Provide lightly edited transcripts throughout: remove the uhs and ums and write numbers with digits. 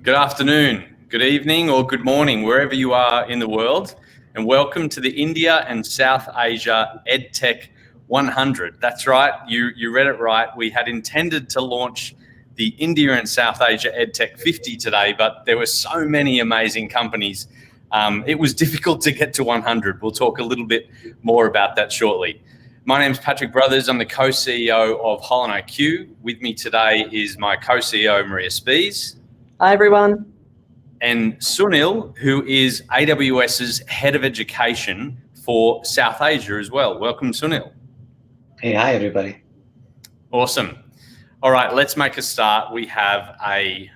Good afternoon, good evening, or good morning, wherever you are in the world, and welcome to the India and South Asia EdTech 100. That's right, you read it right. We had intended to launch the India and South Asia EdTech 50 today, but there were so many amazing companies. It was difficult to get to 100. We'll talk a little bit more about that shortly. My name's Patrick Brothers. I'm the co-CEO of HolonIQ. With me today is my co-CEO, Maria Spies. Hi, everyone. And Sunil, who is AWS's Head of Education for South Asia as well. Welcome, Sunil. Hey, hi, everybody. Awesome. All right, let's make a start. We have a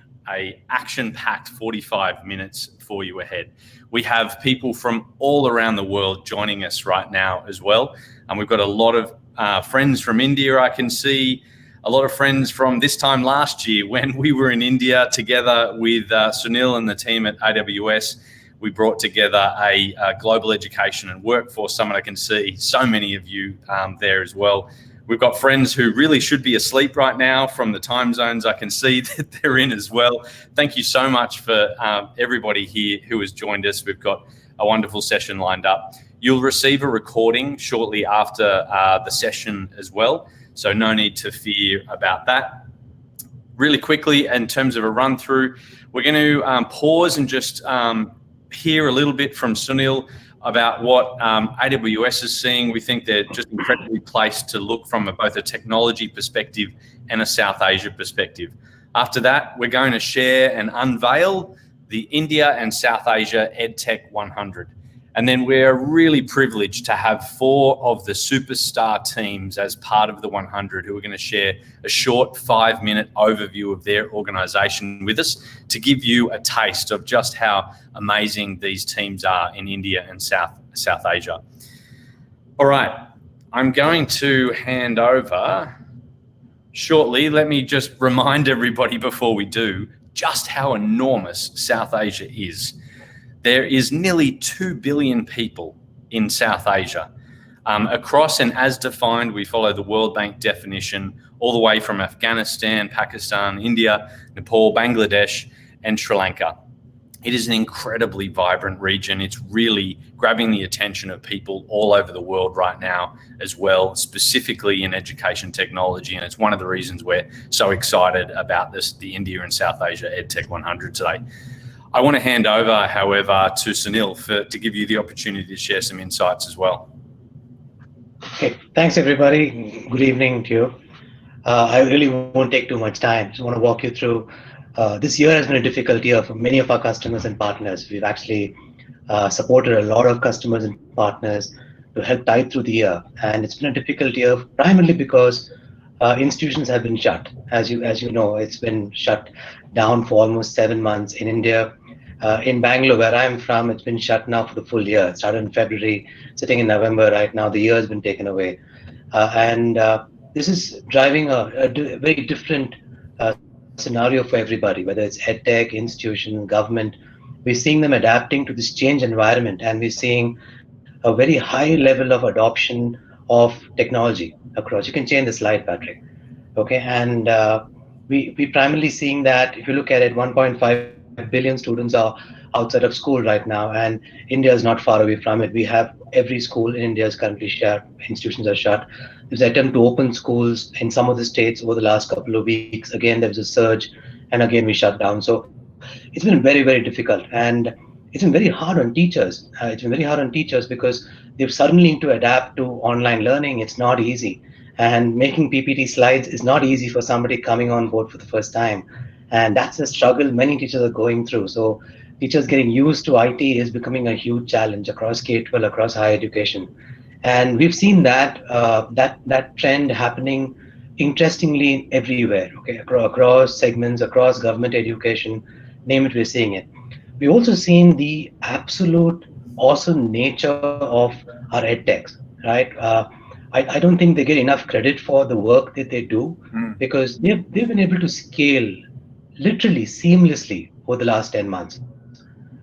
action-packed 45 minutes for you ahead. We have people from all around the world joining us right now as well. And we've got a lot of friends from India, I can see. A lot of friends from this time last year when we were in India together with Sunil and the team at AWS. We brought together a global education and workforce summit. I can see so many of you there as well. We've got friends who really should be asleep right now from the time zones. I can see that they're in as well. Thank you so much for everybody here who has joined us. We've got a wonderful session lined up. You'll receive a recording shortly after the session as well. So no need to fear about that. Really quickly, in terms of a run through, we're going to pause and just hear a little bit from Sunil about what AWS is seeing. We think they're just incredibly placed to look from both a technology perspective and a South Asia perspective. After that, we're going to share and unveil the India and South Asia EdTech 100. And then we're really privileged to have 4 of the superstar teams as part of the 100 who are going to share a short 5-minute overview of their organization with us to give you a taste of just how amazing these teams are in India and South Asia. All right, I'm going to hand over shortly. Let me just remind everybody before we do just how enormous South Asia is. There is nearly 2 billion people in South Asia. Across and as defined, we follow the World Bank definition all the way from Afghanistan, Pakistan, India, Nepal, Bangladesh, and Sri Lanka. It is an incredibly vibrant region. It's really grabbing the attention of people all over the world right now as well, specifically in education technology. And it's one of the reasons we're so excited about the India and South Asia EdTech 100 today. I want to hand over, however, to Sunil to give you the opportunity to share some insights as well. Okay, thanks everybody. Good evening to you. I really won't take too much time. Just want to walk you through. This year has been a difficult year for many of our customers and partners. We've actually supported a lot of customers and partners to help tide through the year. And it's been a difficult year primarily because institutions have been shut. As you know, it's been shut down for almost 7 months in India. In Bangalore, where I'm from, it's been shut now for the full year. It started in February, sitting in November right now. The year has been taken away. This is driving a very different scenario for everybody, whether it's EdTech, institution, government. We're seeing them adapting to this change environment, and we're seeing a very high level of adoption of technology across. You can change the slide, Patrick. Okay, and we primarily seeing that if you look at it, 1.5 billion students are outside of school right now, and India is not far away from it. We have every school in India is currently shut, institutions are shut. There's an attempt to open schools in some of the states over the last couple of weeks. Again, there was a surge, and again we shut down. So it's been very, very difficult, and it's been very hard on teachers. It's been very hard on teachers because they've suddenly need to adapt to online learning. It's not easy, and making PPT slides is not easy for somebody coming on board for the first time. And that's a struggle many teachers are going through. So teachers getting used to IT is becoming a huge challenge across K-12, across higher education. And we've seen that that trend happening interestingly everywhere, okay, across segments, across government education, name it, we're seeing it. We've also seen the absolute awesome nature of our edtechs, right? I don't think they get enough credit for the work that they do because they've been able to scale literally seamlessly over the last 10 months.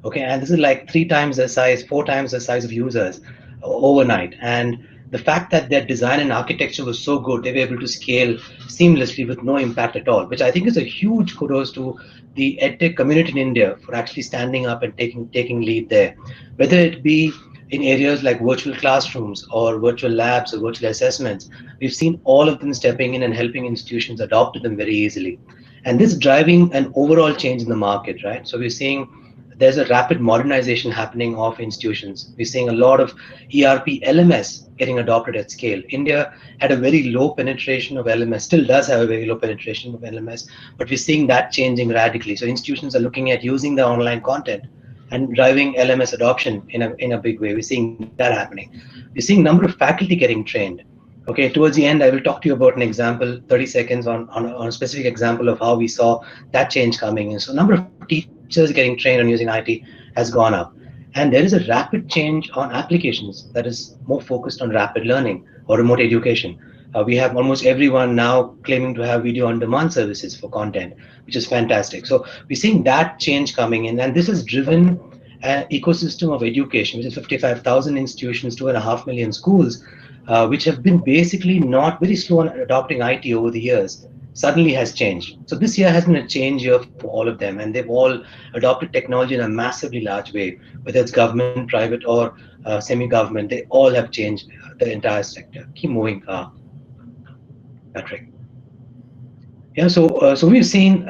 Okay, and this is like 3 times the size, 4 times the size of users overnight. And the fact that their design and architecture was so good, they were able to scale seamlessly with no impact at all, which I think is a huge kudos to the EdTech community in India for actually standing up and taking lead there. Whether it be in areas like virtual classrooms or virtual labs or virtual assessments, we've seen all of them stepping in and helping institutions adopt them very easily. And this is driving an overall change in the market, right? So we're seeing there's a rapid modernization happening of institutions. We're seeing a lot of ERP, LMS getting adopted at scale. India had a very low penetration of LMS, still does have a very low penetration of LMS, but we're seeing that changing radically. So institutions are looking at using the online content and driving LMS adoption in a big way. We're seeing that happening. We're seeing number of faculty getting trained. Okay, towards the end, I will talk to you about an example, 30 seconds on a specific example of how we saw that change coming in. So number of teachers getting trained on using IT has gone up. And there is a rapid change on applications that is more focused on rapid learning or remote education. We have almost everyone now claiming to have video on demand services for content, which is fantastic. So we're seeing that change coming in, and this has driven an ecosystem of education, which is 55,000 institutions, 2.5 million schools, which have been basically not very slow on adopting IT over the years, suddenly has changed. So this year has been a change year for all of them, and they've all adopted technology in a massively large way, whether it's government, private, or semi-government. They all have changed the entire sector. Keep moving, Patrick. Yeah, so we've seen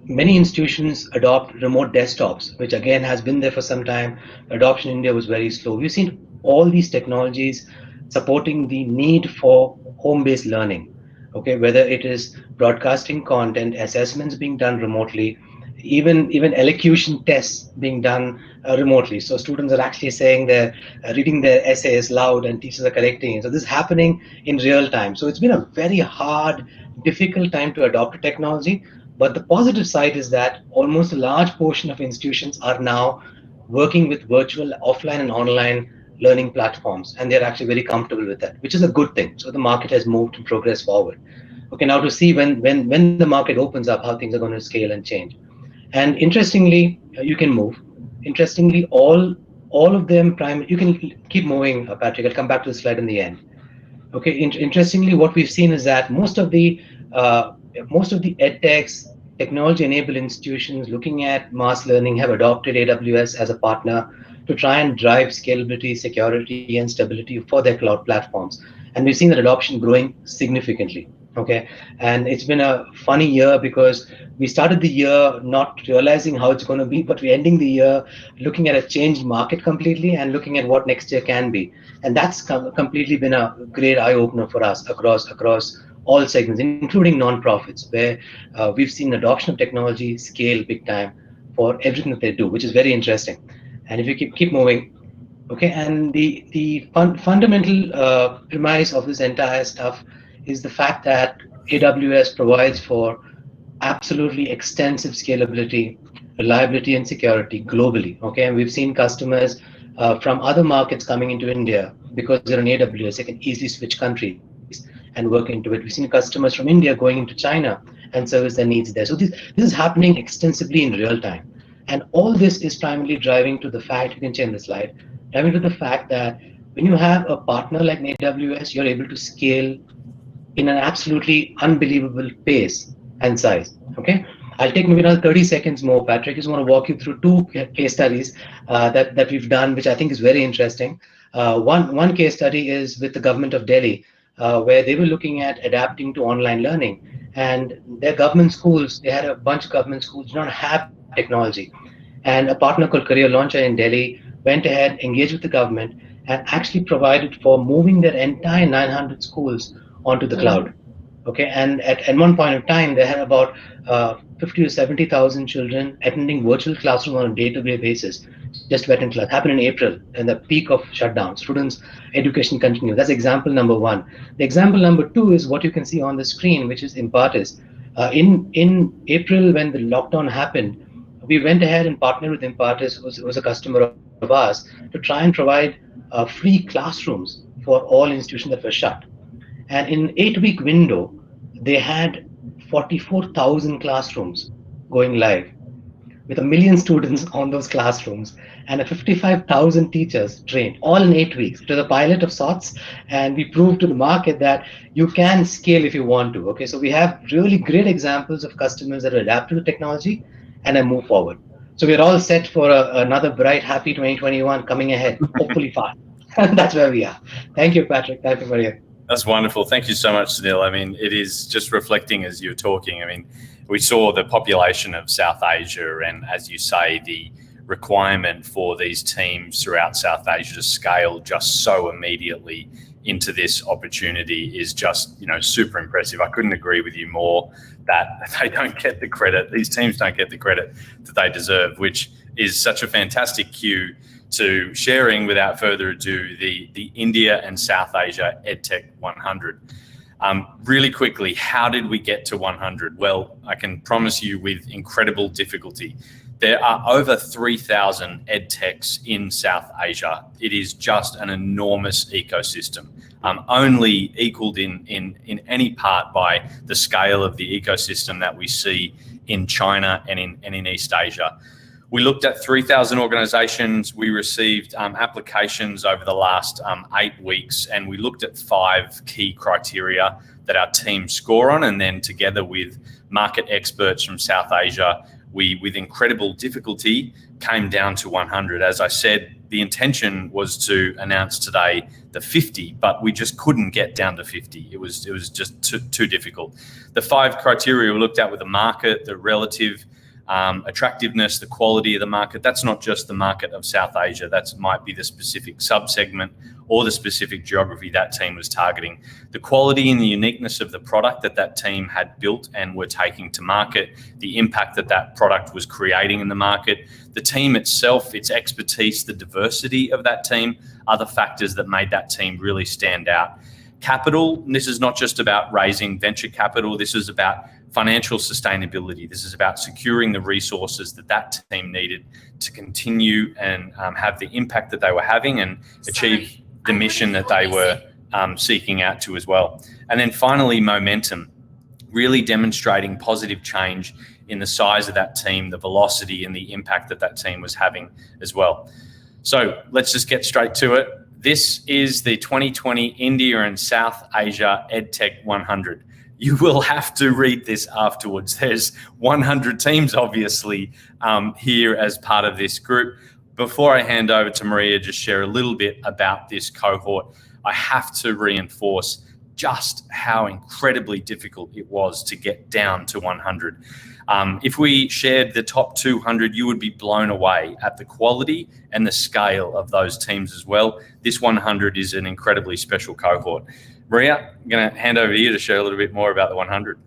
many institutions adopt remote desktops, which again has been there for some time. Adoption in India was very slow. We've seen all these technologies supporting the need for home-based learning. Okay, whether it is broadcasting content, assessments being done remotely, even elocution tests being done remotely. So students are actually saying they're reading their essays loud, and teachers are correcting it. So this is happening in real time. So it's been a very hard, difficult time to adopt a technology. But the positive side is that almost a large portion of institutions are now working with virtual, offline, and online learning platforms, and they're actually very comfortable with that, which is a good thing. So the market has moved and progressed forward. Okay, now to see when the market opens up, how things are going to scale and change. And interestingly, you can move. Interestingly, all of them prime. You can keep moving, Patrick. I'll come back to the slide in the end. Okay. Interestingly, what we've seen is that most of the edtechs, technology-enabled institutions looking at mass learning have adopted AWS as a partner to try and drive scalability, security, and stability for their cloud platforms. And we've seen that adoption growing significantly. Okay, and it's been a funny year because we started the year not realizing how it's going to be, but we're ending the year looking at a changed market completely and looking at what next year can be. And that's completely been a great eye opener for us across all segments, including nonprofits, where we've seen adoption of technology scale big time for everything that they do, which is very interesting. And if you keep moving, okay, and the fundamental premise of this entire stuff is the fact that AWS provides for absolutely extensive scalability, reliability, and security globally. Okay, and we've seen customers from other markets coming into India because they're on AWS. They can easily switch countries and work into it. We've seen customers from India going into China and service their needs there. So this is happening extensively in real time. And all this is primarily driving to the fact, you can change the slide, driving to the fact that when you have a partner like AWS, you're able to scale in an absolutely unbelievable pace and size. Okay, I'll take maybe another 30 seconds more, Patrick. I just want to walk you through two case studies that we've done, which I think is very interesting. One case study is with the government of Delhi, where they were looking at adapting to online learning. And their government schools, they had a bunch of government schools do not have technology. And a partner called Career Launcher in Delhi went ahead, engaged with the government, and actually provided for moving their entire 900 schools onto the cloud. Okay, and at one point of time, they had about 50 to 70,000 children attending virtual classroom on a day-to-day basis. Just went in class. Happened in April, in the peak of shutdown. Students' education continued. That's example number one. The example number two is what you can see on the screen, which is Impartis. In April, when the lockdown happened, we went ahead and partnered with Impartis, who was a customer of ours, to try and provide free classrooms for all institutions that were shut. And in 8-week window, they had 44,000 classrooms going live. with 1 million students on those classrooms and 55,000 teachers trained, all in 8 weeks. It was a pilot of sorts, and we proved to the market that you can scale if you want to. Okay, so we have really great examples of customers that adapt to the technology and then move forward. So we're all set for another bright, happy 2021 coming ahead, hopefully fast. That's where we are. Thank you, Patrick. Thank you for your. That's wonderful. Thank you so much, Sunil. I mean, it is just reflecting as you're talking. I mean, we saw the population of South Asia, and as you say, the requirement for these teams throughout South Asia to scale just so immediately into this opportunity is just, super impressive. I couldn't agree with you more that they don't get the credit. These teams don't get the credit that they deserve, which is such a fantastic cue to sharing, without further ado, the India and South Asia EdTech 100. Really quickly, how did we get to 100? Well, I can promise you with incredible difficulty. There are over 3,000 EdTechs in South Asia. It is just an enormous ecosystem, only equaled in any part by the scale of the ecosystem that we see in China and in East Asia. We looked at 3,000 organizations. We received applications over the last 8 weeks, and we looked at 5 key criteria that our team score on. And then together with market experts from South Asia, we, with incredible difficulty, came down to 100. As I said, the intention was to announce today the 50, but we just couldn't get down to 50. It was just too difficult. The 5 criteria we looked at were the market, the relative attractiveness, the quality of the market. That's not just the market of South Asia. That might be the specific sub-segment or the specific geography that team was targeting. The quality and the uniqueness of the product that team had built and were taking to market, the impact that product was creating in the market, the team itself, its expertise, the diversity of that team are the factors that made that team really stand out. Capital, this is not just about raising venture capital. This is about financial sustainability. This is about securing the resources that team needed to continue and have the impact that they were having and achieve the mission that they were seeking out to as well. And then finally, momentum, really demonstrating positive change in the size of that team, the velocity and the impact that team was having as well. So let's just get straight to it. This is the 2020 India and South Asia EdTech 100. You will have to read this afterwards. There's 100 teams, obviously, here as part of this group. Before I hand over to Maria, just share a little bit about this cohort. I have to reinforce just how incredibly difficult it was to get down to 100. If we shared the top 200, you would be blown away at the quality and the scale of those teams as well. This 100 is an incredibly special cohort. Maria, I'm going to hand over to you to share a little bit more about the 100.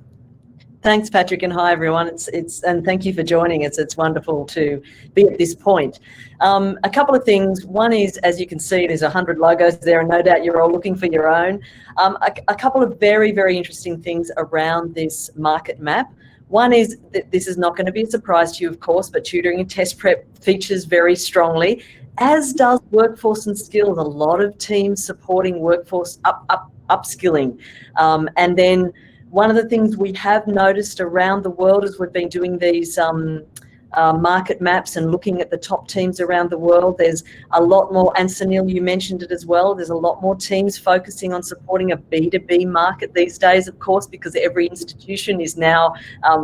Thanks, Patrick, and hi everyone. And thank you for joining us. It's wonderful to be at this point. A couple of things. One is, as you can see, there's 100 logos there, and no doubt you're all looking for your own. A couple of very, very interesting things around this market map. One is that this is not going to be a surprise to you, of course, but tutoring and test prep features very strongly, as does workforce and skills. A lot of teams supporting workforce upskilling. And then one of the things we have noticed around the world as we've been doing these market maps and looking at the top teams around the world, there's a lot more, and Sunil, you mentioned it as well, there's a lot more teams focusing on supporting a B2B market these days, of course, because every institution is now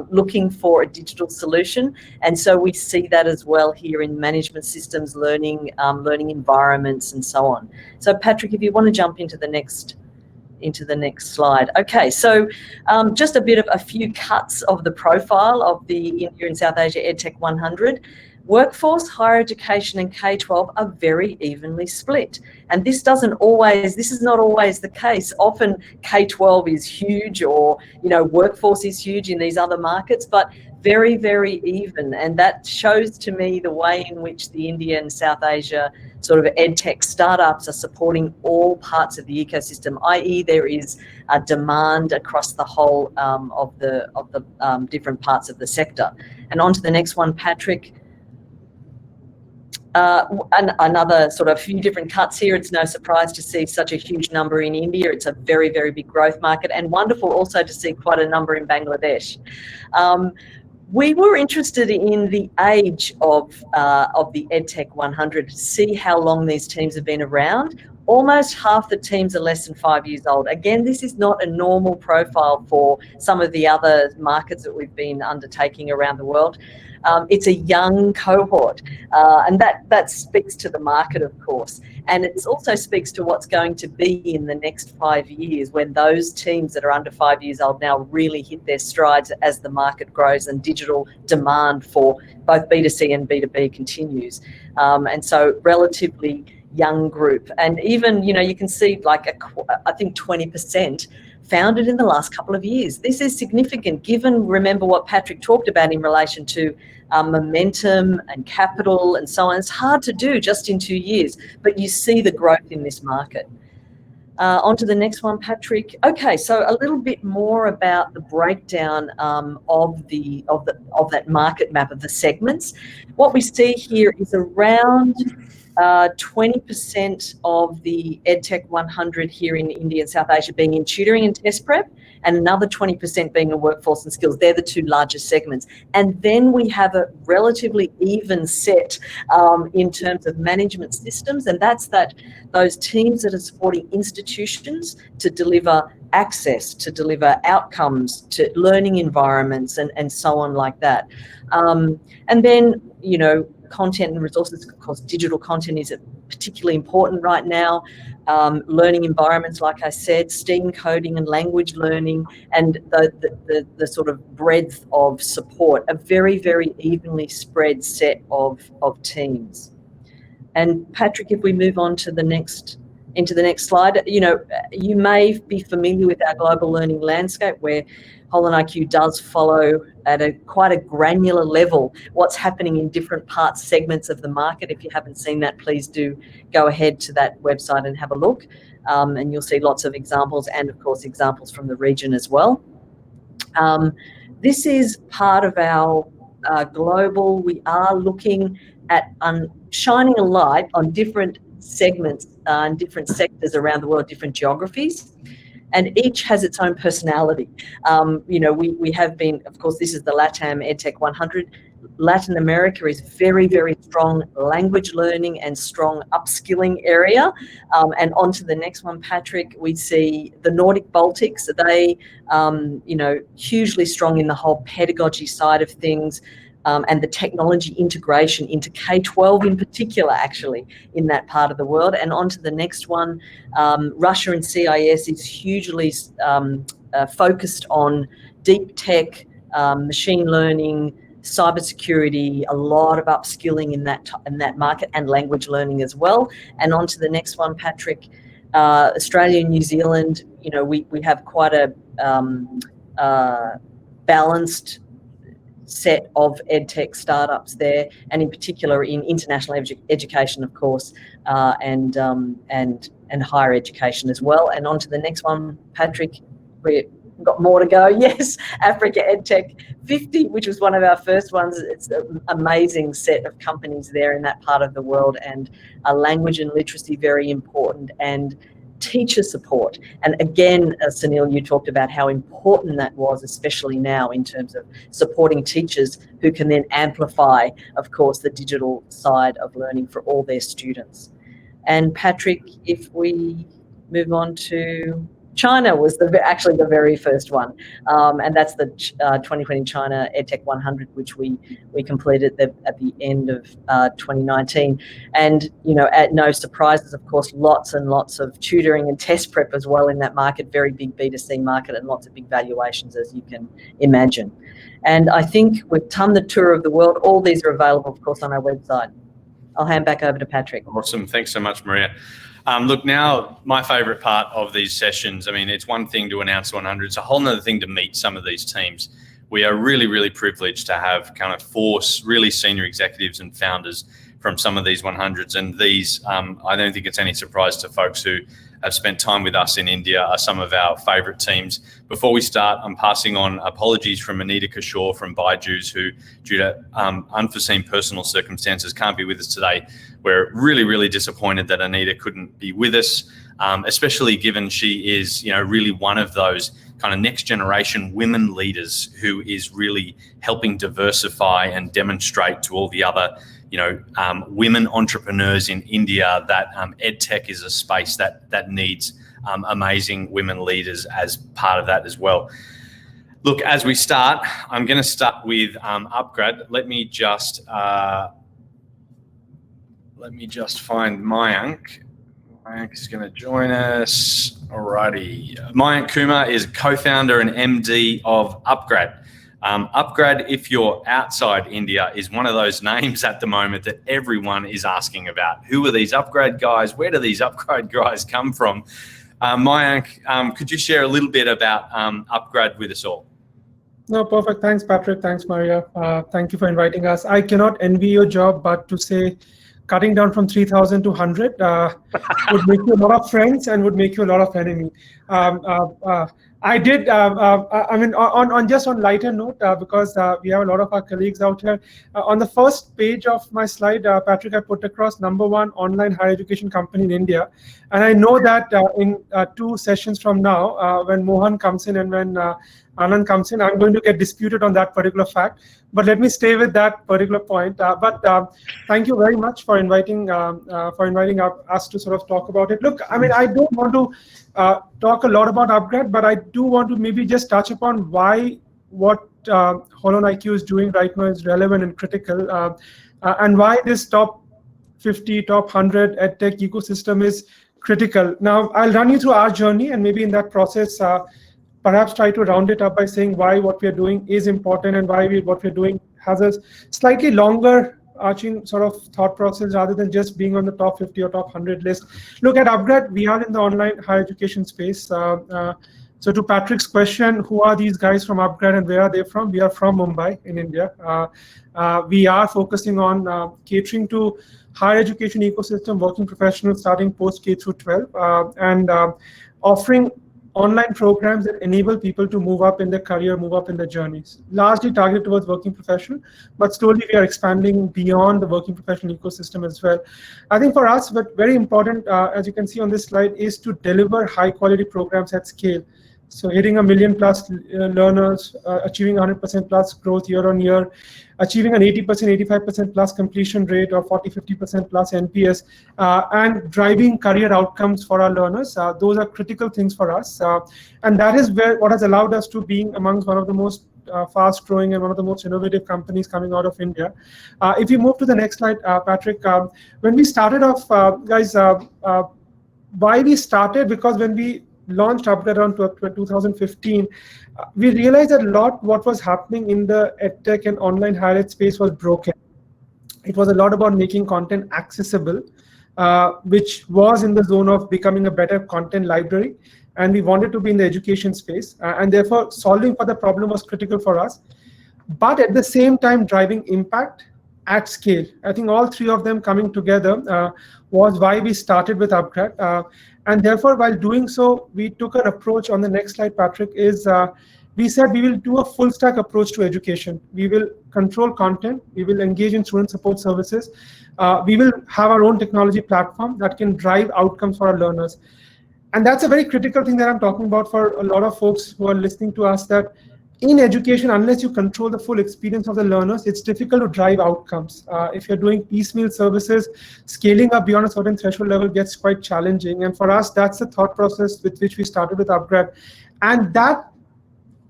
looking for a digital solution. And so we see that as well here in management systems, learning environments and so on. So Patrick, if you want to jump into the next slide. Okay, so just a few cuts of the profile of the India and South Asia EdTech 100. Workforce, higher education and K-12 are very evenly split. And this is not always the case. Often K-12 is huge, or, workforce is huge in these other markets, but very, very even. And that shows to me the way in which the India and South Asia sort of EdTech startups are supporting all parts of the ecosystem, i.e. there is a demand across the whole of the different parts of the sector. And on to the next one, Patrick. Another sort of few different cuts here. It's no surprise to see such a huge number in India. It's a very, very big growth market, and wonderful also to see quite a number in Bangladesh. We were interested in the age of the EdTech 100 to see how long these teams have been around. Almost half the teams are less than 5 years old. Again, this is not a normal profile for some of the other markets that we've been undertaking around the world. It's a young cohort, and that speaks to the market, of course. And it also speaks to what's going to be in the next 5 years when those teams that are under 5 years old now really hit their strides as the market grows and digital demand for both B2C and B2B continues. And so relatively young group. And even, you can see like I think 20% founded in the last couple of years. This is significant given, remember what Patrick talked about in relation to momentum and capital and so on. It's hard to do just in 2 years, but you see the growth in this market. On to the next one, Patrick. Okay, so a little bit more about the breakdown of that market map of the segments. What we see here is around 20% of the EdTech 100 here in India and South Asia being in tutoring and test prep, and another 20% being in workforce and skills. They're the two largest segments. And then we have a relatively even set in terms of management systems, and that's those teams that are supporting institutions to deliver access, to deliver outcomes, to learning environments, and so on like that. And then, content and resources. Of course, digital content is particularly important right now. Learning environments, like I said, STEAM coding and language learning, and the sort of breadth of support, a very, very evenly spread set of teams. And Patrick, if we move on to into the next slide, you may be familiar with our global learning landscape where HolonIQ does follow at quite a granular level what's happening in different segments of the market. If you haven't seen that, please do go ahead to that website and have a look. And you'll see lots of examples and, of course, examples from the region as well. This is part of our global. We are looking at shining a light on different segments and different sectors around the world, different geographies. And each has its own personality. We have been, of course, this is the LATAM EdTech 100. Latin America is very, very strong language learning and strong upskilling area. And on to the next one, Patrick, we see the Nordic Baltics. They, hugely strong in the whole pedagogy side of things. And the technology integration into K-12 in particular, actually, in that part of the world. And on to the next one, Russia and CIS is hugely focused on deep tech, machine learning, cybersecurity, a lot of upskilling in that market, and language learning as well. And on to the next one, Patrick, Australia and New Zealand, we have quite a balanced set of EdTech startups there, and in particular in international education, of course, and higher education as well. And on to the next one, Patrick, we've got more to go. Yes, Africa EdTech 50, which was one of our first ones. It's an amazing set of companies there in that part of the world, and language and literacy very important, and teacher support. And again, Sunil, you talked about how important that was, especially now in terms of supporting teachers who can then amplify, of course, the digital side of learning for all their students. And Patrick, if we move on to China, was actually the very first one, and that's the 2020 China EdTech 100, which we completed at the end of 2019. And at no surprises, of course, lots and lots of tutoring and test prep as well in that market, very big B2C market, and lots of big valuations, as you can imagine. And I think we've done the tour of the world. All these are available, of course, on our website. I'll hand back over to Patrick. Awesome. Thanks so much, Maria. Look, now my favourite part of these sessions, it's one thing to announce 100. It's a whole nother thing to meet some of these teams. We are really, really privileged to have kind of 4 really senior executives and founders from some of these 100s. And these, I don't think it's any surprise to folks who have spent time with us in India, are some of our favourite teams. Before we start, I'm passing on apologies from Anita Kishore from Byju's, who, due to unforeseen personal circumstances, can't be with us today. We're really, really disappointed that Anita couldn't be with us, especially given she is, really one of those kind of next generation women leaders who is really helping diversify and demonstrate to all the other women entrepreneurs in India that EdTech is a space that needs amazing women leaders as part of that as well. Look, as we start, I'm going to start with Upgrad. Let me just find Mayank. Mayank is going to join us. Alrighty. Mayank Kumar is co-founder and MD of Upgrad. Upgrad, if you're outside India, is one of those names at the moment that everyone is asking about. Who are these Upgrad guys? Where do these Upgrad guys come from? Mayank, could you share a little bit about Upgrad with us all? No, perfect. Thanks, Patrick. Thanks, Maria. Thank you for inviting us. I cannot envy your job, but to say cutting down from 3,000 to 100 would make you a lot of friends and would make you a lot of enemy. I did, on lighter note, because we have a lot of our colleagues out here. On the first page of my slide, Patrick, I put across #1 online higher education company in India. And I know that in 2 sessions from now, when Mohan comes in and when Anand comes in, I'm going to get disputed on that particular fact. But let me stay with that particular point. But thank you very much for inviting us to sort of talk about it. Look, I don't want to talk a lot about Upgrad, but I do want to maybe just touch upon why what HolonIQ is doing right now is relevant and critical, and why this top 50, top 100 EdTech ecosystem is critical. Now, I'll run you through our journey, and maybe in that process, perhaps try to round it up by saying why what we're doing is important and why what we're doing has a slightly longer arching sort of thought process rather than just being on the top 50 or top 100 list. Look, at Upgrad, we are in the online higher education space. So to Patrick's question, who are these guys from Upgrad and where are they from? We are from Mumbai in India. We are focusing on catering to higher education ecosystem, working professionals starting post K through 12, and offering online programs that enable people to move up in their career, move up in their journeys. Largely targeted towards working professional, but slowly we are expanding beyond the working professional ecosystem as well. I think for us, but very important, as you can see on this slide, is to deliver high quality programs at scale. So hitting 1 million plus learners, achieving 100% plus growth year on year, achieving an 80%, 85% plus completion rate or 40, 50% plus NPS, and driving career outcomes for our learners. Those are critical things for us. And that is what has allowed us to being amongst one of the most fast growing and one of the most innovative companies coming out of India. If you move to the next slide, Patrick, when we started off, guys, why we started, because when we launched Upgrad around 2015, we realized that a lot what was happening in the EdTech and online higher ed space was broken. It was a lot about making content accessible, which was in the zone of becoming a better content library. And we wanted to be in the education space. And therefore, solving for the problem was critical for us. But at the same time, driving impact at scale. I think all 3 of them coming together was why we started with Upgrad. And therefore, while doing so, we took an approach on the next slide, Patrick, is we said we will do a full stack approach to education. We will control content. We will engage in student support services. We will have our own technology platform that can drive outcomes for our learners. And that's a very critical thing that I'm talking about for a lot of folks who are listening to us, that in education, unless you control the full experience of the learners, it's difficult to drive outcomes. If you're doing piecemeal services, scaling up beyond a certain threshold level gets quite challenging. And for us, that's the thought process with which we started with Upgrad. And that,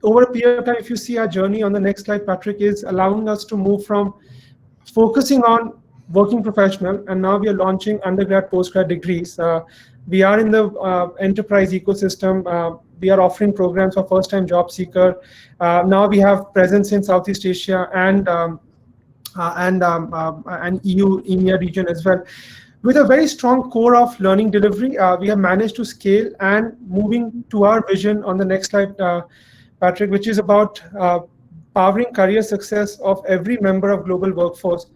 over a period of time, if you see our journey on the next slide, Patrick, is allowing us to move from focusing on working professional, and now we are launching undergrad, postgrad degrees. We are in the enterprise ecosystem. We are offering programs for first-time job seeker. Now we have presence in Southeast Asia and EU, EMEA region as well. With a very strong core of learning delivery, we have managed to scale and moving to our vision on the next slide, Patrick, which is about powering career success of every member of global workforce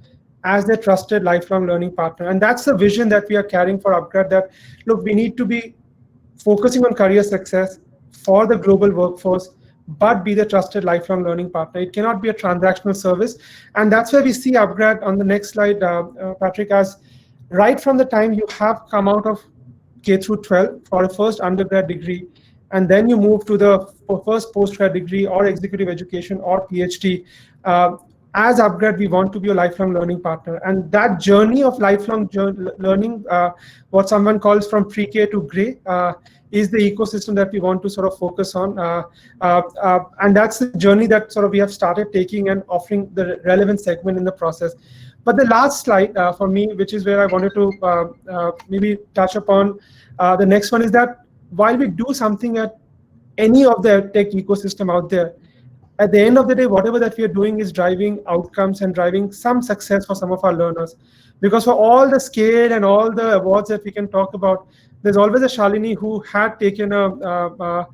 as their trusted lifelong learning partner. And that's the vision that we are carrying for Upgrad, that, look, we need to be focusing on career success for the global workforce, but be the trusted lifelong learning partner. It cannot be a transactional service. And that's where we see Upgrad on the next slide, Patrick, as right from the time you have come out of K through 12 for a first undergrad degree, and then you move to the first postgrad degree or executive education or PhD. As Upgrad, we want to be a lifelong learning partner, and that journey of lifelong learning, what someone calls from pre-K to Grey, is the ecosystem that we want to sort of focus on, and that's the journey that sort of we have started taking and offering the relevant segment in the process. But the last slide for me, which is where I wanted to maybe touch upon, the next one is that while we do something at any of the tech ecosystem out there, at the end of the day, whatever that we are doing is driving outcomes and driving some success for some of our learners. Because for all the scale and all the awards that we can talk about, there's always a Shalini who had taken a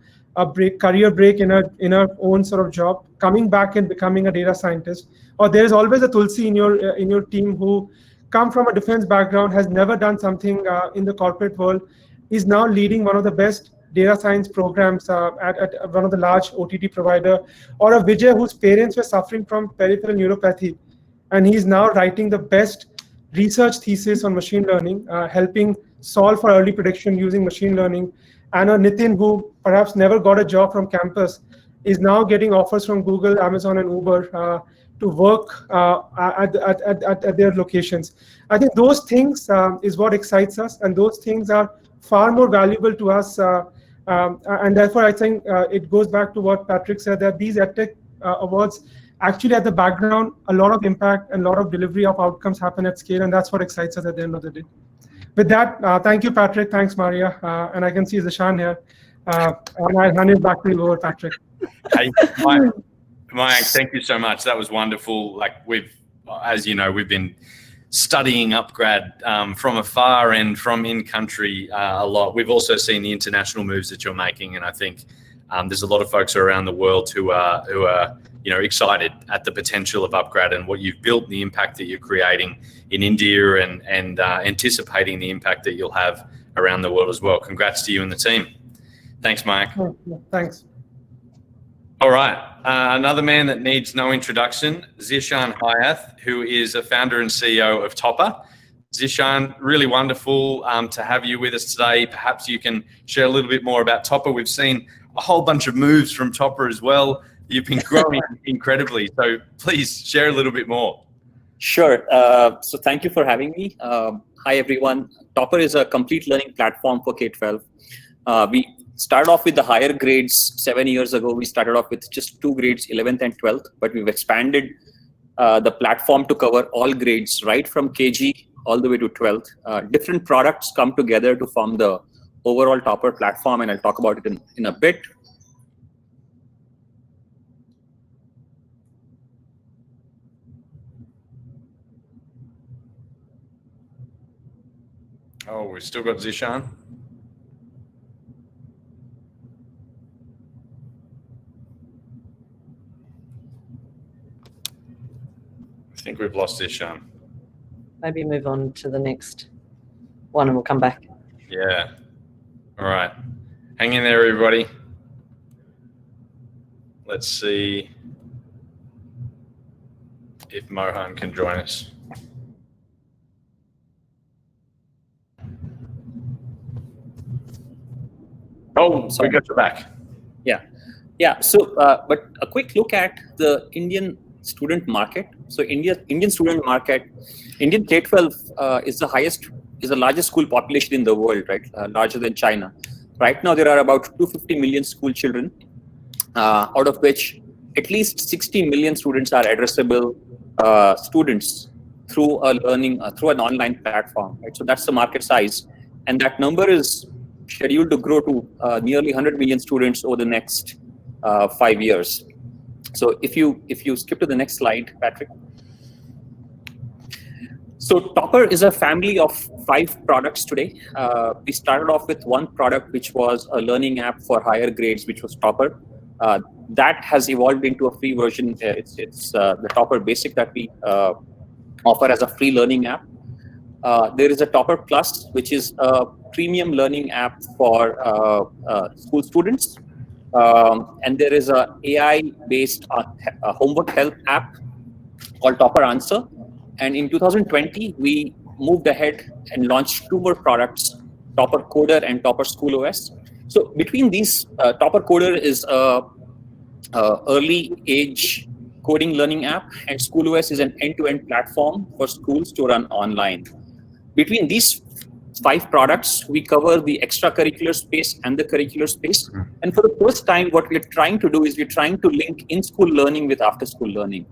career break in her own sort of job, coming back and becoming a data scientist. Or there's always a Tulsi in your team who come from a defense background, has never done something in the corporate world, is now leading one of the best data science programs at one of the large OTT provider, or a Vijay whose parents were suffering from peripheral neuropathy, and he's now writing the best research thesis on machine learning, helping solve for early prediction using machine learning. And a Nitin who perhaps never got a job from campus is now getting offers from Google, Amazon, and Uber to work at their locations. I think those things is what excites us, and those things are far more valuable to us. And therefore, I think it goes back to what Patrick said, that these EdTech awards actually at the background, a lot of impact and a lot of delivery of outcomes happen at scale, and that's what excites us at the end of the day. With that, thank you, Patrick. Thanks, Maria. And I can see Zishan here. And I'll hand it back to you over, Patrick. Hey, Mayank, thank you so much. That was wonderful. Like as you know, we've been studying Upgrad from afar and from in country a lot. We've also seen the international moves that you're making, and I think there's a lot of folks around the world who are excited at the potential of Upgrad and what you've built, the impact that you're creating in India, and anticipating the impact that you'll have around the world as well. Congrats to you and the team. Thanks, Mayank. Thanks. All right. Another man that needs no introduction, Zishan Hyath, who is a founder and CEO of Topper. Zishan, really wonderful to have you with us today. Perhaps you can share a little bit more about Topper. We've seen a whole bunch of moves from Topper as well. You've been growing incredibly. So please share a little bit more. Sure. So thank you for having me. Hi, everyone. Topper is a complete learning platform for K-12. We started off with the higher grades 7 years ago. We started off with just 2 grades, 11th and 12th, but we've expanded the platform to cover all grades, right from KG all the way to 12th. Different products come together to form the overall Topper platform, and I'll talk about it in a bit. Oh, we've still got Zishan. I think we've lost Zishan. Maybe move on to the next one and we'll come back. Yeah. All right. Hang in there, everybody. Let's see if Mohan can join us. Oh, we got you back. Yeah. So, but a quick look at the Indian student market. So, Indian student market, Indian K-12 is the largest school population in the world, right? Larger than China. Right now, there are about 250 million school children, out of which at least 60 million students are addressable students through through an online platform, right? So that's the market size, and that number is scheduled to grow to nearly 100 million students over the next 5 years. So if you skip to the next slide, Patrick. So Topper is a family of 5 products today. We started off with one product, which was a learning app for higher grades, which was Topper. That has evolved into a free version. It's the Topper Basic that we offer as a free learning app. There is a Topper Plus, which is a premium learning app for school students. And there is a AI-based homework help app called Topper Answer. And in 2020, we moved ahead and launched 2 more products, Topper Coder and Topper School OS. So between these, Topper Coder is a early age coding learning app, and SchoolOS is an end-to-end platform for schools to run online. Between these 5 products, we cover the extracurricular space and the curricular space. And for the first time, what we're trying to do is we're trying to link in-school learning with after-school learning.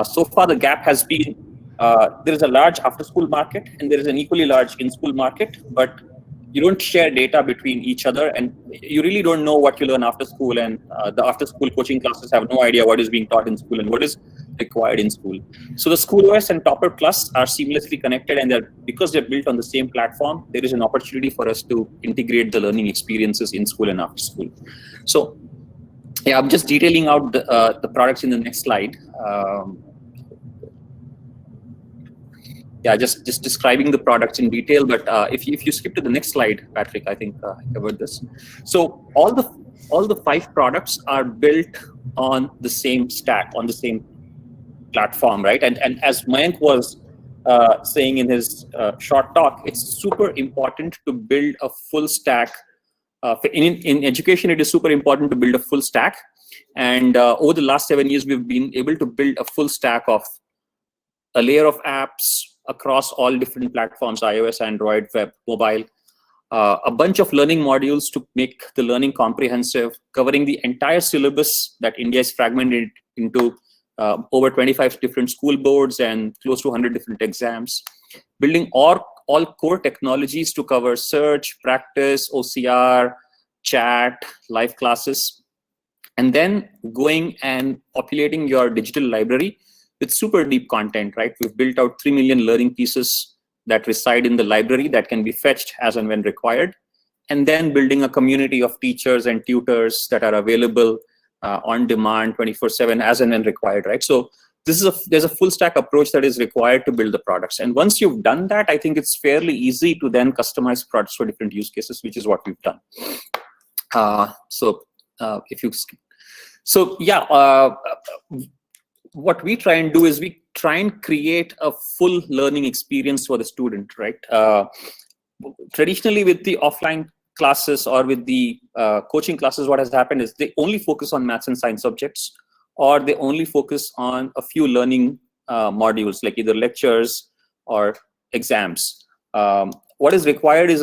So far, the gap has been, there is a large after-school market and there is an equally large in-school market, but you don't share data between each other, and you really don't know what you learn after school, and the after-school coaching classes have no idea what is being taught in school and what is required in school. So the SchoolOS and Topper Plus are seamlessly connected, and because they're built on the same platform, there is an opportunity for us to integrate the learning experiences in school and after school. So yeah, I'm just detailing out the products in the next slide. Yeah, just describing the products in detail. But if you skip to the next slide, Patrick, I think I covered this. So all the 5 products are built on the same stack, on the same platform, right? And as Mayank was saying in his short talk, it's super important to build a full stack. In education, it is super important to build a full stack. And over the last 7 years, we've been able to build a full stack of a layer of apps across all different platforms, iOS, Android, web, mobile, a bunch of learning modules to make the learning comprehensive, covering the entire syllabus that India is fragmented into over 25 different school boards and close to 100 different exams, building all core technologies to cover search, practice, OCR, chat, live classes, and then going and populating your digital library with super deep content, right? We've built out 3 million learning pieces that reside in the library that can be fetched as and when required, and then building a community of teachers and tutors that are available on demand 24/7 as and when required, right? So there's a full stack approach that is required to build the products. And once you've done that, I think it's fairly easy to then customize products for different use cases, which is what we've done. If you skip. So yeah, what we try and do is we try and create a full learning experience for the student, right? Traditionally, with the offline classes or with the coaching classes, what has happened is they only focus on maths and science subjects, or they only focus on a few learning modules, like either lectures or exams. What is required is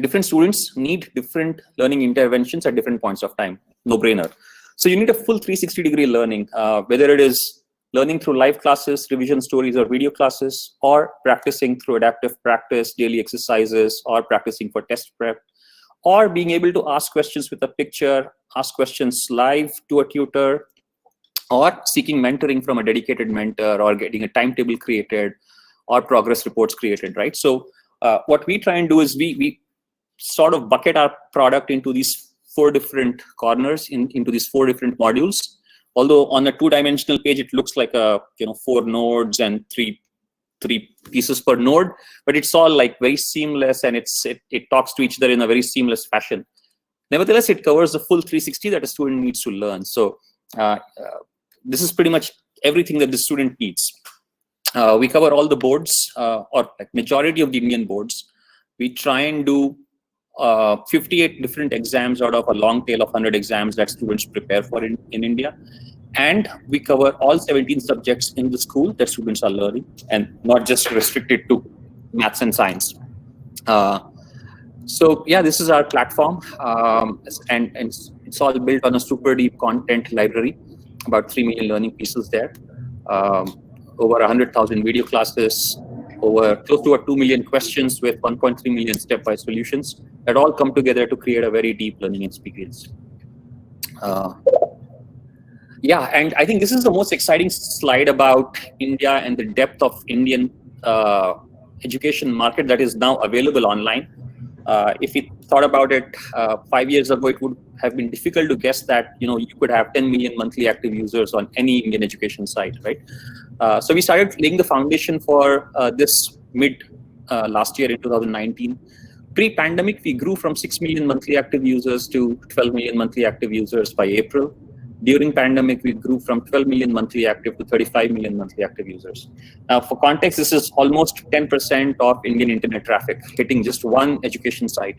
different students need different learning interventions at different points of time, no-brainer. So you need a full 360-degree learning, whether it is learning through live classes, revision stories, or video classes, or practicing through adaptive practice, daily exercises, or practicing for test prep, or being able to ask questions with a picture, ask questions live to a tutor, or seeking mentoring from a dedicated mentor, or getting a timetable created, or progress reports created, right? So what we try and do is we sort of bucket our product into these 4 different corners, into these 4 different modules. Although on a 2-dimensional page, it looks like 4 nodes and 3 pieces per node, but it's all like very seamless, and it talks to each other in a very seamless fashion. Nevertheless, it covers the full 360 that a student needs to learn. So this is pretty much everything that the student needs. We cover all the boards, or like majority of the Indian boards. We try and do 58 different exams out of a long tail of 100 exams that students prepare for in India. And we cover all 17 subjects in the school that students are learning, and not just restricted to maths and science. So yeah, this is our platform, and it's all built on a super deep content library, about 3 million learning pieces there, over 100,000 video classes, over close to 2 million questions with 1.3 million stepwise solutions that all come together to create a very deep learning experience. Yeah, and I think this is the most exciting slide about India and the depth of Indian education market that is now available online. If we thought about it 5 years ago, it would have been difficult to guess that you could have 10 million monthly active users on any Indian education site, right? So we started laying the foundation for this mid last year in 2019. Pre-pandemic, we grew from 6 million monthly active users to 12 million monthly active users by April. During pandemic, we grew from 12 million monthly active to 35 million monthly active users. Now, for context, this is almost 10% of Indian internet traffic hitting just one education site.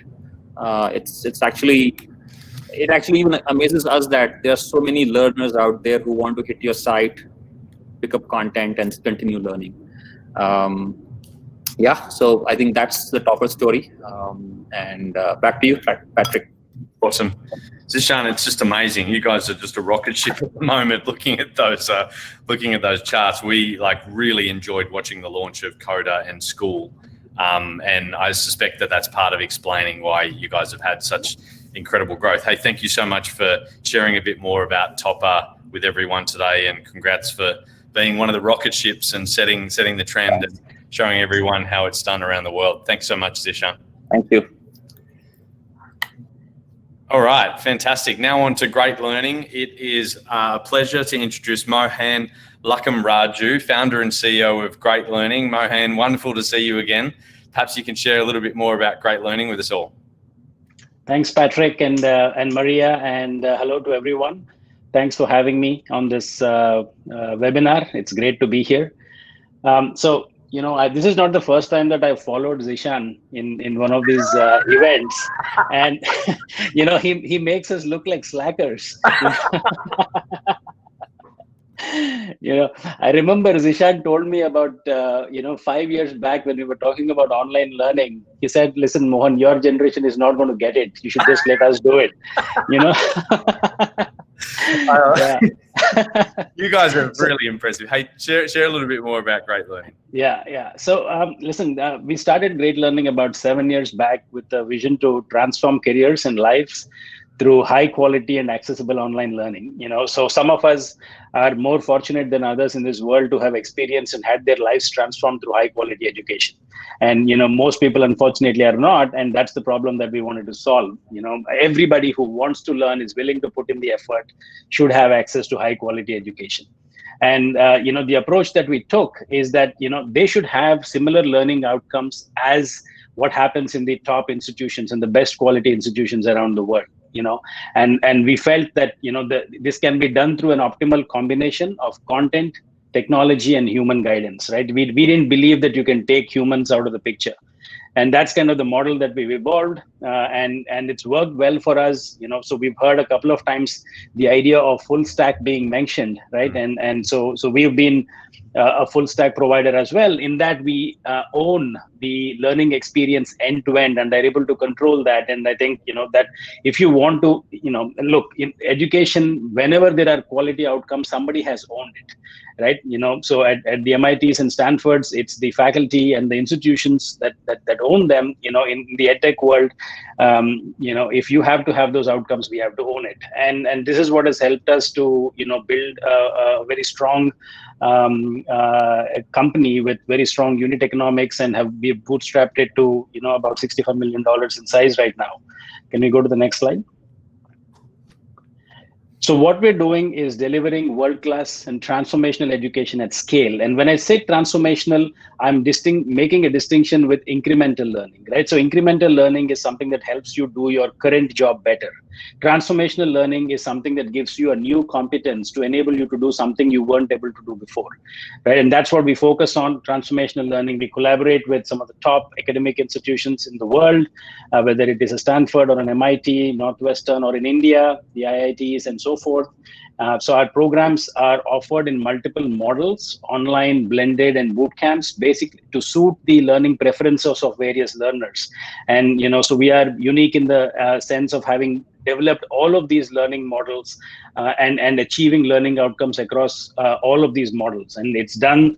It actually even amazes us that there are so many learners out there who want to hit your site, pick up content, and continue learning. So I think that's the topper story. And back to you, Patrick. Awesome. Zishan, it's just amazing. You guys are just a rocket ship at the moment looking at those charts. We really enjoyed watching the launch of Coda and School. And I suspect that that's part of explaining why you guys have had such incredible growth. Hey, thank you so much for sharing a bit more about Topper with everyone today, and congrats for being one of the rocket ships and setting the trend and showing everyone how it's done around the world. Thanks so much, Zishan. Thank you. All right, fantastic. Now on to Great Learning. It is a pleasure to introduce Mohan Lakam-Raju, founder and CEO of Great Learning. Mohan, wonderful to see you again. Perhaps you can share a little bit more about Great Learning with us all. Thanks, Patrick and Maria, and hello to everyone. Thanks for having me on this webinar. It's great to be here. This is not the first time that I followed Zishan in one of these events, and he makes us look like slackers. I remember Zishan told me about 5 years back when we were talking about online learning. He said, "Listen, Mohan, your generation is not going to get it. You should just let us do it." Yeah. You guys are really impressive. Hey, share a little bit more about Great Learning. Yeah. So we started Great Learning about 7 years back with a vision to transform careers and lives through high quality and accessible online learning. So some of us are more fortunate than others in this world to have experienced and had their lives transformed through high quality education. And most people unfortunately are not, and that's the problem that we wanted to solve. Everybody who wants to learn, is willing to put in the effort, should have access to high quality education. And the approach that we took is that they should have similar learning outcomes as what happens in the top institutions and the best quality institutions around the world. And we felt that this can be done through an optimal combination of content, technology, and human guidance, right? We didn't believe that you can take humans out of the picture, and that's kind of the model that we've evolved, and it's worked well for us. So we've heard a couple of times the idea of full stack being mentioned, right? And so we've been a full stack provider as well, in that we own the learning experience end to end and are able to control that. And I think that if you want to look in education, whenever there are quality outcomes, somebody has owned it, right? So at the MITs and Stanfords, it's the faculty and the institutions that own them. In the EdTech world, if you have to have those outcomes, we have to own it. And this is what has helped us to build a very strong company with very strong unit economics, and we've bootstrapped it to about $65 million in size right now. Can we go to the next slide? So what we're doing is delivering world-class and transformational education at scale. And when I say transformational, I'm making a distinction with incremental learning, right? So incremental learning is something that helps you do your current job better. Transformational learning is something that gives you a new competence to enable you to do something you weren't able to do before, right? And that's what we focus on, transformational learning. We collaborate with some of the top academic institutions in the world, whether it is a Stanford or an MIT, Northwestern, or in India, the IITs, and so forth. So our programs are offered in multiple models, online, blended, and boot camps, basically to suit the learning preferences of various learners. And so we are unique in the sense of having developed all of these learning models and achieving learning outcomes across all of these models. And it's done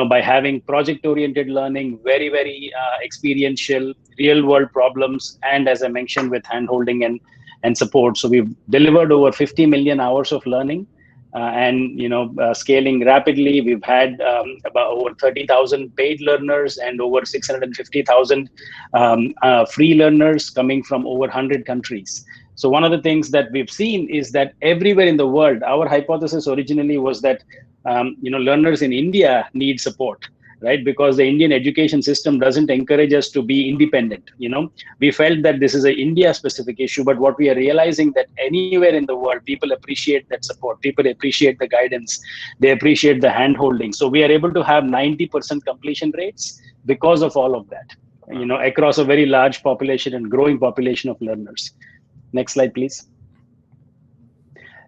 by having project-oriented learning, very, very experiential, real-world problems, and as I mentioned, with hand-holding and support. So we've delivered over 50 million hours of learning, and scaling rapidly. We've had about over 30,000 paid learners and over 650,000 free learners coming from over 100 countries. So one of the things that we've seen is that everywhere in the world, our hypothesis originally was that learners in India need support, right? Because the Indian education system doesn't encourage us to be independent. We felt that this is an India-specific issue, but what we are realizing that anywhere in the world, people appreciate that support. People appreciate the guidance. They appreciate the hand-holding. So we are able to have 90% completion rates because of all of that. across a very large population and growing population of learners. Next slide, please.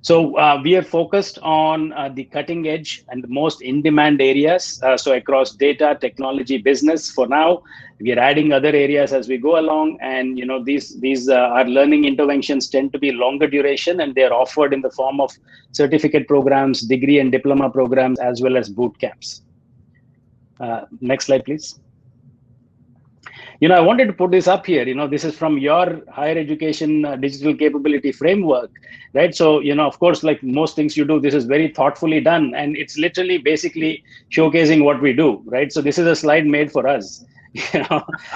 So we are focused on the cutting edge and the most in-demand areas. So across data, technology, business for now. We are adding other areas as we go along. And these our learning interventions tend to be longer duration, and they are offered in the form of certificate programs, degree and diploma programs, as well as boot camps. Next slide, please. I wanted to put this up here. This is from your higher education digital capability framework, right? So, of course, like most things you do, this is very thoughtfully done, and it's literally basically showcasing what we do, right? So this is a slide made for us.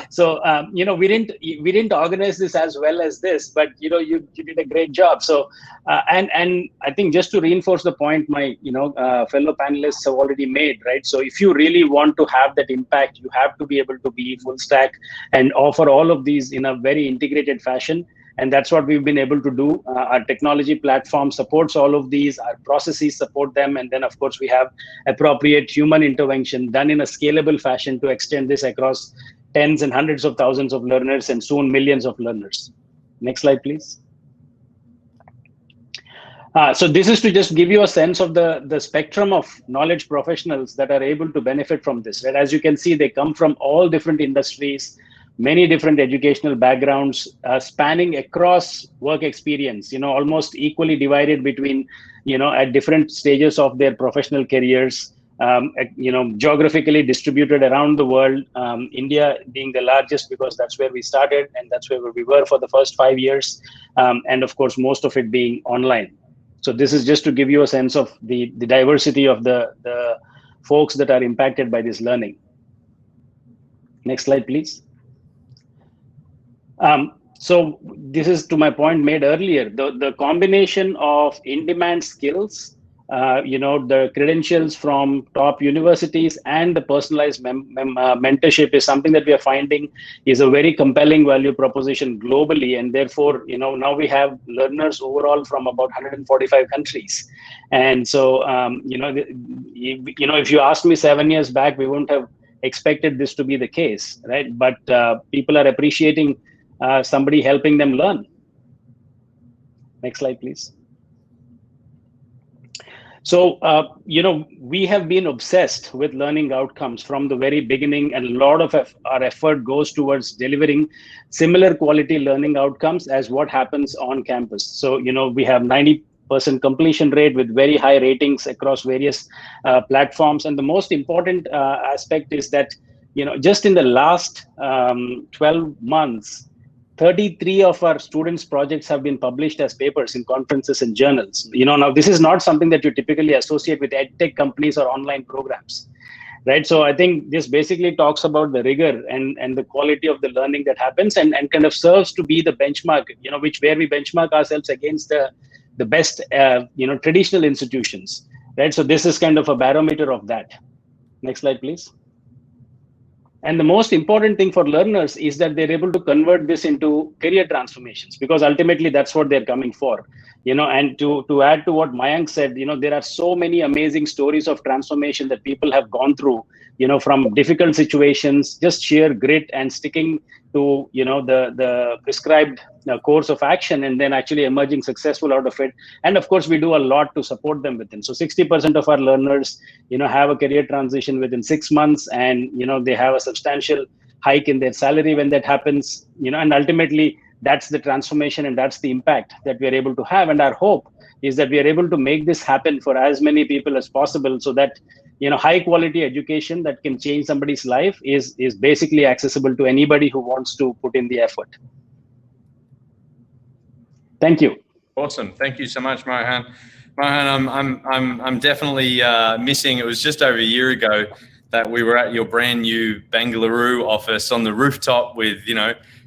So we didn't organize this as well as this, but you did a great job. So and I think just to reinforce the point my fellow panelists have already made, right? So if you really want to have that impact, you have to be able to be full stack and offer all of these in a very integrated fashion. And that's what we've been able to do. Our technology platform supports all of these, our processes support them. And then, of course, we have appropriate human intervention done in a scalable fashion to extend this across tens and hundreds of thousands of learners and soon millions of learners. Next slide, please. So this is to just give you a sense of the spectrum of knowledge professionals that are able to benefit from this. Right? As you can see, they come from all different industries, many different educational backgrounds, spanning across work experience, almost equally divided between, at different stages of their professional careers, geographically distributed around the world, India being the largest because that's where we started and that's where we were for the first 5 years. And of course, most of it being online. So this is just to give you a sense of the diversity of the folks that are impacted by this learning. Next slide, please. So this is to my point made earlier, the combination of in-demand skills, the credentials from top universities and the personalized mentorship is something that we are finding is a very compelling value proposition globally. And therefore, now we have learners overall from about 145 countries. And so, if you asked me 7 years back, we wouldn't have expected this to be the case, right? But people are appreciating somebody helping them learn. Next slide, please. So, we have been obsessed with learning outcomes from the very beginning, and a lot of our effort goes towards delivering similar quality learning outcomes as what happens on campus. So, we have 90% completion rate with very high ratings across various platforms. And the most important aspect is that, just in the last 12 months, 33 of our students' projects have been published as papers in conferences and journals. Now this is not something that you typically associate with EdTech companies or online programs, right? So I think this basically talks about the rigor and the quality of the learning that happens and kind of serves to be the benchmark, where we benchmark ourselves against the best, traditional institutions, right? So this is kind of a barometer of that. Next slide, please. And the most important thing for learners is that they're able to convert this into career transformations, because ultimately that's what they're coming for. And to add to what Mayank said, there are so many amazing stories of transformation that people have gone through, from difficult situations, just sheer grit and sticking to, the prescribed course of action and then actually emerging successful out of it. And of course, we do a lot to support them within. So 60% of our learners, have a career transition within 6 months, and, they have a substantial hike in their salary when that happens, and ultimately that's the transformation and that's the impact that we are able to have. And our hope is that we are able to make this happen for as many people as possible, so that high quality education that can change somebody's life is basically accessible to anybody who wants to put in the effort. Thank you. Awesome. Thank you so much, Mohan. Mohan, I'm definitely missing. It was just over a year ago that we were at your brand new Bengaluru office on the rooftop with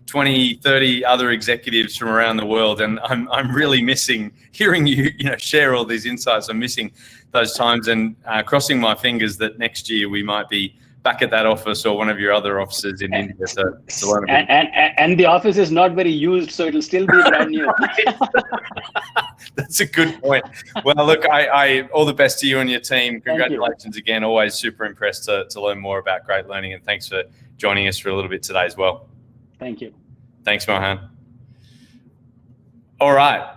20, 30 other executives from around the world, and I'm really missing hearing you share all these insights. I'm missing those times, and crossing my fingers that next year we might be back at that office or one of your other offices in India. So and the office is not very used, so it'll still be brand new. That's a good point. Well, look, I all the best to you and your team. Congratulations again. Always super impressed to learn more about great learning, and thanks for joining us for a little bit today as well. Thank you. Thanks, Mohan. All right.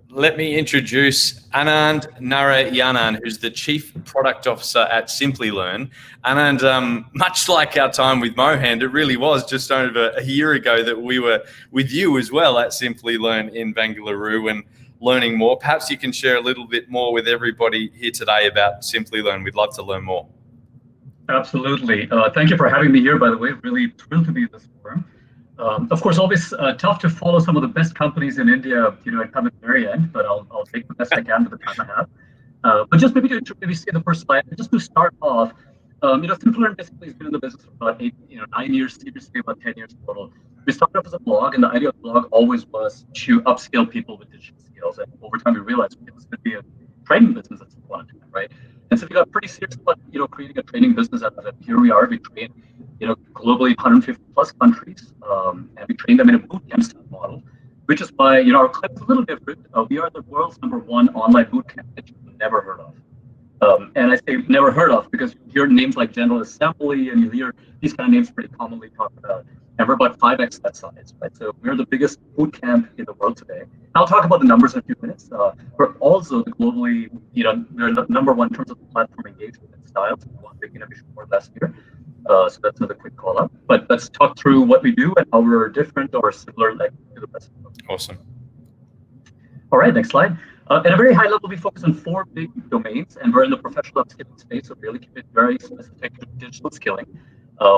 Let me introduce Anand Narayanan, who's the Chief Product Officer at Simplilearn. Anand, much like our time with Mohan, it really was just over a year ago that we were with you as well at Simplilearn in Bangalore and learning more. Perhaps you can share a little bit more with everybody here today about Simplilearn. We'd love to learn more. Absolutely. Thank you for having me here, by the way. Really thrilled to be in this forum. Of course, always tough to follow some of the best companies in India, I come at the very end, but I'll take the best I can with the time I have. But just maybe to see the first slide, just to start off, Simplilearn basically has been in the business for about 9 years, seriously about 10 years total. We started off as a blog, and the idea of the blog always was to upskill people with digital skills. And over time, we realized this could be a training business at some point, right? And so we got pretty serious about creating a training business out of it. Here we are. We train globally 150 plus countries, and we train them in a bootcamp style model, which is why our clip is a little different. We are the world's #1 online bootcamp that you've never heard of. And I say never heard of because you hear names like General Assembly and you hear these kind of names pretty commonly talked about. And we're about 5x that size, right? So we're the biggest bootcamp in the world today. I'll talk about the numbers in a few minutes. We're also globally, we're the #1 in terms of platform engagement and styles. We won big innovation award last year. So that's another quick call out. But let's talk through what we do and how we're different or similar like to the rest of the world. Awesome. All right, next slide. At a very high level, we focus on 4 big domains, and we're in the professional upskilling space, so really keep it very specific to digital skilling.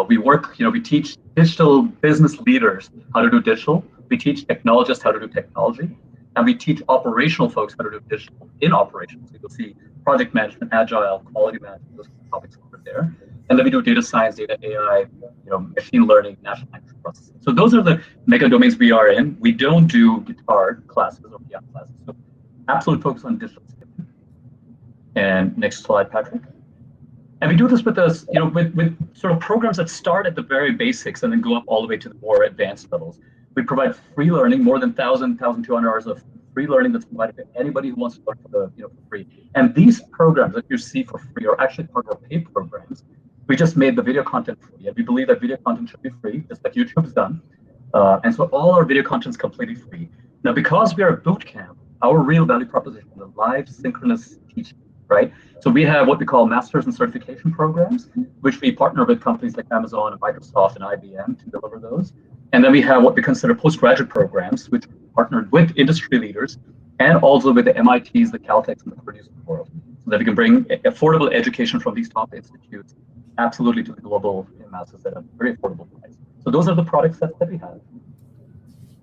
We teach digital business leaders how to do digital. We teach technologists how to do technology, and we teach operational folks how to do digital in operations. So you'll see project management, agile, quality management, those topics over there. And then we do data science, data AI, machine learning, natural language processing. So those are the mega domains we are in. We don't do guitar classes or piano classes. So absolute focus on digital skilling. And next slide, Patrick. And we do this with us, with sort of programs that start at the very basics and then go up all the way to the more advanced levels. We provide free learning, more than 1,200 hours of free learning that's provided to anybody who wants to learn for free. And these programs that you see for free are actually part of our paid programs. We just made the video content free, and we believe that video content should be free, just like YouTube's done. And so all our video content is completely free. Now, because we are a boot camp, our real value proposition is live synchronous teaching, right? So we have what we call masters and certification programs, which we partner with companies like Amazon and Microsoft and IBM to deliver those. And then we have what we consider postgraduate programs, which we partnered with industry leaders and also with the MITs, the Caltechs, and the Purdue's of the world, so that we can bring affordable education from these top institutes absolutely to the global masses at a very affordable price. So those are the product sets that we have.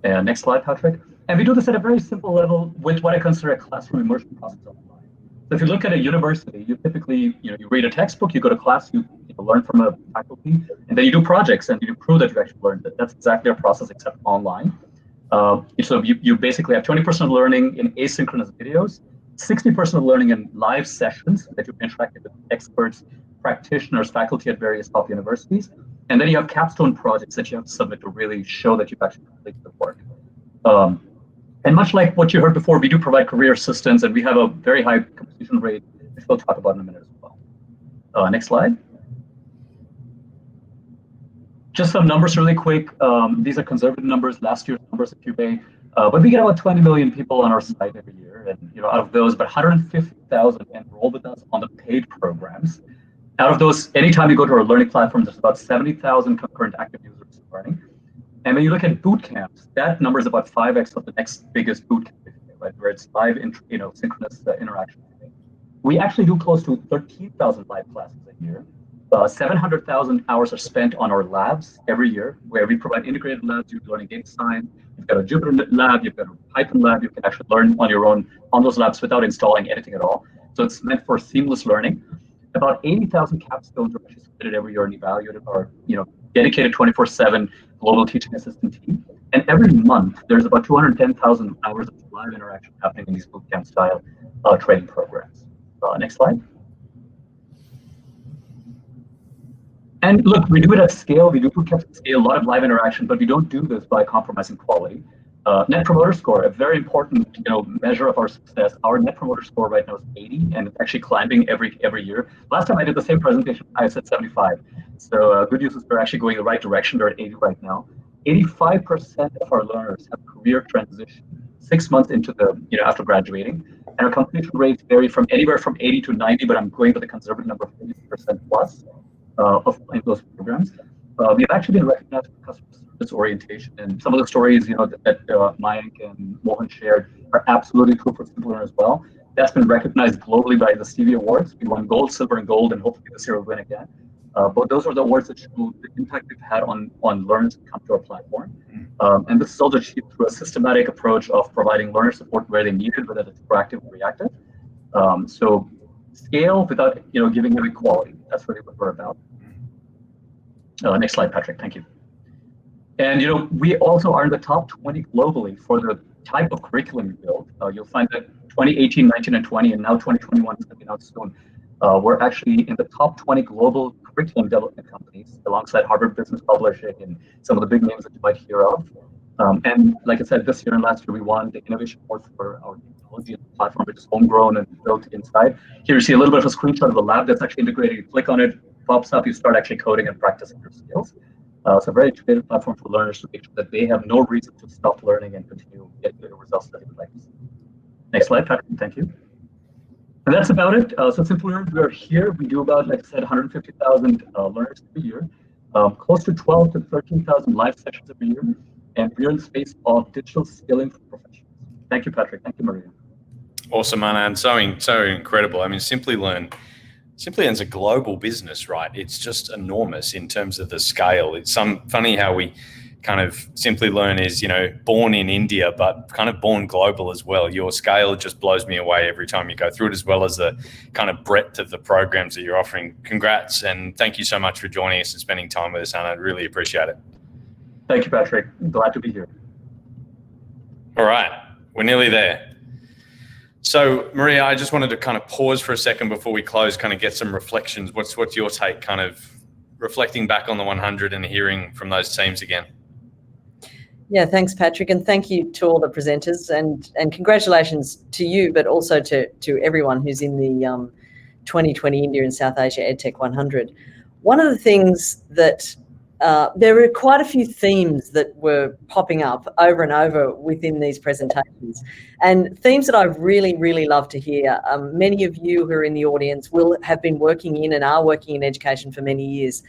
And next slide, Patrick. And we do this at a very simple level with what I consider a classroom immersion process online. So if you look at a university, you typically, you read a textbook, you go to class, you learn from a faculty, and then you do projects and you prove that you actually learned it. That's exactly our process except online. So you basically have 20% learning in asynchronous videos, 60% of learning in live sessions that you've interacted with experts, practitioners, faculty at various top universities. And then you have capstone projects that you have to submit to really show that you've actually completed the work. And much like what you heard before, we do provide career assistance, and we have a very high completion rate, which we'll talk about in a minute as well. Next slide. Just some numbers really quick. These are conservative numbers, last year's numbers, if you may. But we get about 20 million people on our site every year. And out of those, about 150,000 enroll with us on the paid programs. Out of those, anytime you go to our learning platform, there's about 70,000 concurrent active users learning. And when you look at boot camps, that number is about 5x of the next biggest boot camp, right, where it's live, synchronous interaction. We actually do close to 13,000 live classes a year. 700,000 hours are spent on our labs every year, where we provide integrated labs. You're learning data science. You've got a Jupyter lab. You've got a Python lab. You can actually learn on your own on those labs without installing anything at all. So it's meant for seamless learning. About 80,000 capstones are actually submitted every year and evaluated by our, dedicated 24/7 global teaching assistant team. And every month, there's about 210,000 hours of live interaction happening in these bootcamp style training programs. Next slide. And look, we do it at scale. We do bootcamps at scale, a lot of live interaction, but we don't do this by compromising quality. Net Promoter Score, a very important measure of our success. Our Net Promoter Score right now is 80, and it's actually climbing every year. Last time I did the same presentation, I said 75. So good news is we're actually going the right direction. We're at 80 right now. 85% of our learners have career transition 6 months into the, after graduating. And our completion rates vary from anywhere from 80 to 90, but I'm going with a conservative number of 80% plus of those programs. We've actually been recognized for customer service orientation, and some of the stories, that Mayank and Mohan shared are absolutely true for Simplearn as well. That's been recognized globally by the Stevie Awards. We won gold, silver, and gold, and hopefully this year we'll win again. But those are the awards that show the impact we've had on learners who come to our platform. And this is also achieved through a systematic approach of providing learner support where they need it, whether it's proactive or reactive. So scale without giving away quality. That's really what we're about. Next slide, Patrick. Thank you. And we also are in the top 20 globally for the type of curriculum we build. You'll find that 2018, 19, and 20, and now 2021 is coming out soon. We're actually in the top 20 global curriculum development companies, alongside Harvard Business Publishing and some of the big names that you might hear of. And like I said, this year and last year, we won the Innovation Award for our technology platform, which is homegrown and built inside. Here you see a little bit of a screenshot of the lab that's actually integrated. You click on it, pops up, you start actually coding and practicing your skills. It's a very integrated platform for learners to make sure that they have no reason to stop learning and continue getting the results that they would like to see. Next slide, Patrick. Thank you. And that's about it. So Simplearn, we are here. We do about, like I said, 150,000 learners every year, close to 12 to 13,000 live sessions every year, and we're in the space of digital skilling for professionals. Thank you, Patrick. Thank you, Maria. Awesome, Anand. So incredible. I mean, Simplearn's a global business, right? It's just enormous in terms of the scale. It's funny how we kind of Simplearn is, born in India, but kind of born global as well. Your scale just blows me away every time you go through it, as well as the kind of breadth of the programs that you're offering. Congrats, and thank you so much for joining us and spending time with us, Anand. I really appreciate it. Thank you, Patrick. I'm glad to be here. All right, we're nearly there. So, Maria, I just wanted to kind of pause for a second before we close, kind of get some reflections. What's your take, kind of reflecting back on the 100 and hearing from those teams again? Yeah, thanks, Patrick, and thank you to all the presenters, and congratulations to you, but also to everyone who's in the 2020 India and South Asia EdTech 100. One of the things that there were quite a few themes that were popping up over and over within these presentations, and themes that I really, really love to hear. Many of you who are in the audience will have been working in and are working in education for many years.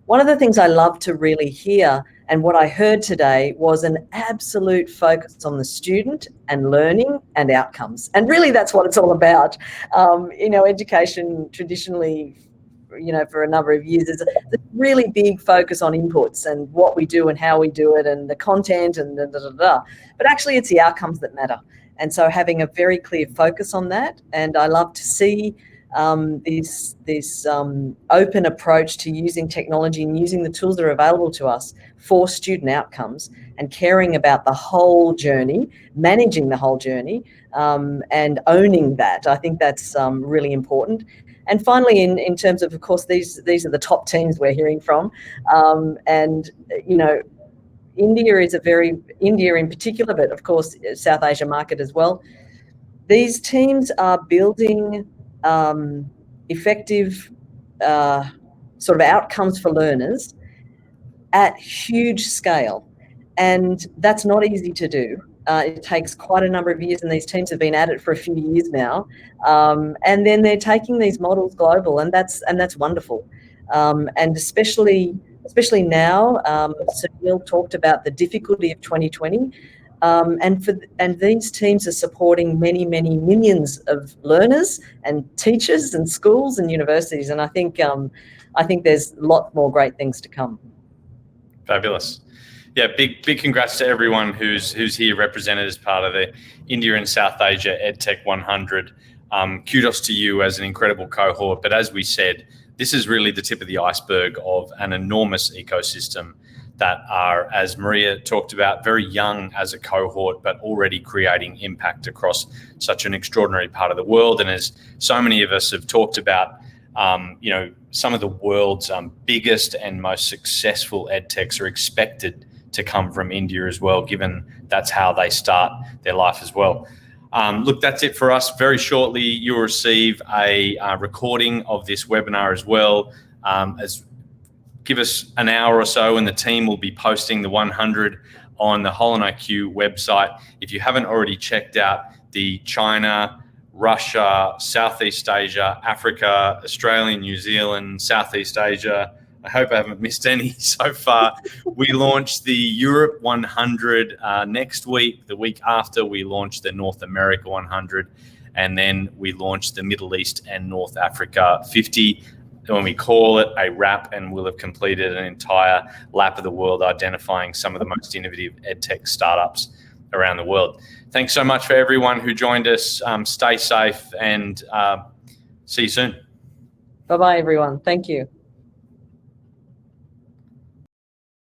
One of the things I love to really hear, and what I heard today, was an absolute focus on the student and learning and outcomes. And really that's what it's all about. Education traditionally, for a number of years, is a really big focus on inputs and what we do and how we do it and the content and but actually it's the outcomes that matter. And so having a very clear focus on that, and I love to see this open approach to using technology and using the tools that are available to us for student outcomes, and caring about the whole journey, managing the whole journey, and owning that. I think that's really important. And finally, in terms of course, these are the top teams we're hearing from, and India in particular, but of course South Asia market as well. These teams are building effective sort of outcomes for learners at huge scale, and that's not easy to do. It takes quite a number of years, and these teams have been at it for a few years now, and then they're taking these models global, and that's wonderful. And especially now, Sunil talked about the difficulty of 2020, and these teams are supporting many millions of learners and teachers and schools and universities, and I think there's a lot more great things to come. Fabulous. Yeah, big congrats to everyone who's here represented as part of the India and South Asia EdTech 100. Kudos to you as an incredible cohort. But as we said, this is really the tip of the iceberg of an enormous ecosystem that are, as Maria talked about, very young as a cohort, but already creating impact across such an extraordinary part of the world. And as so many of us have talked about, some of the world's biggest and most successful edtechs are expected to come from India as well, given that's how they start their life as well. Look, that's it for us. Very shortly, you'll receive a recording of this webinar as well. As give us an hour or so and the team will be posting the 100 on the HolonIQ website. If you haven't already checked out the China, Russia, Southeast Asia, Africa, Australia, New Zealand, Southeast Asia, I hope I haven't missed any so far. We launched the Europe 100 next week. The week after, we launched the North America 100. And then we launched the Middle East and North Africa 50. When we call it a wrap, and we'll have completed an entire lap of the world identifying some of the most innovative EdTech startups around the world. Thanks so much for everyone who joined us. Stay safe and see you soon. Bye-bye, everyone. Thank you.